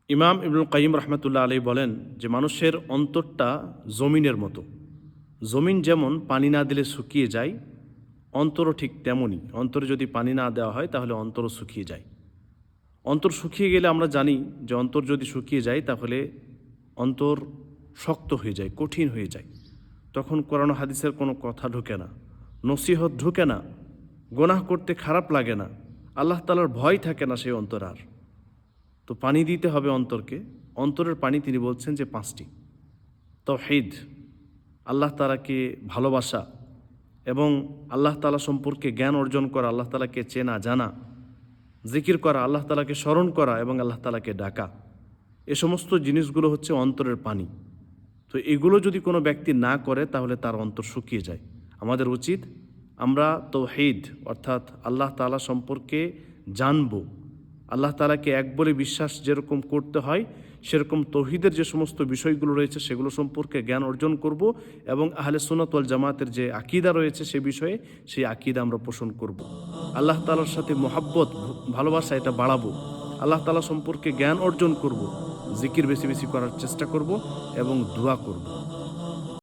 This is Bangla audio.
ইমাম ইবনুল কাইয়িম রহমতুল্লাহ আলাইহি বলেন যে মানুষের অন্তরটা জমিনের মতো। জমিন যেমন পানি না দিলে শুকিয়ে যায়, অন্তরও ঠিক তেমনই। অন্তরে যদি পানি না দেওয়া হয় তাহলে অন্তরও শুকিয়ে যায়। অন্তর শুকিয়ে গেলে আমরা জানি যে অন্তর যদি শুকিয়ে যায় তাহলে অন্তর শক্ত হয়ে যায়, কঠিন হয়ে যায়। তখন কোরআন হাদিসের কোনো কথা ঢোকে না, নসিহত ঢোকে না, গোনাহ করতে খারাপ লাগে না, আল্লাহ তাআলার ভয় থাকে না সেই অন্তর আর। তো পানি দিতে হবে অন্তরকে। অন্তরের পানি তিনি বলছেন যে 5টি। তাওহীদ, আল্লাহ তাআলাকে ভালোবাসা এবং আল্লাহ তাআলা সম্পর্কে জ্ঞান অর্জন করা, আল্লাহ তাআলাকে চেনা জানা, জিকির করা, আল্লাহ তাআলাকে স্মরণ করা এবং আল্লাহ তাআলাকে ডাকা। এ সমস্ত জিনিসগুলো হচ্ছে অন্তরের পানি। তো এগুলো যদি কোনো ব্যক্তি না করে তাহলে তার অন্তর শুকিয়ে যায়। আমাদের উচিত আমরা তাওহীদ অর্থাৎ আল্লাহ তাআলা সম্পর্কে জানব, আল্লাহ তাআলাকে এক বলে বিশ্বাস যেরকম করতে হয় সেরকম তাওহীদের যে সমস্ত বিষয়গুলো রয়েছে সেগুলো সম্পর্কে জ্ঞান অর্জন করব এবং আহলে সুন্নাত ওয়াল জামাতের যে আকীদা রয়েছে সে বিষয়ে সেই আকীদা আমরা পোষণ করব। আল্লাহ তাআলার সাথে মহাব্বত, ভালোবাসা এটা বাড়াবো। আল্লাহ তাআলা সম্পর্কে জ্ঞান অর্জন করব, জিকির বেশি বেশি করার চেষ্টা করব এবং দোয়া করব।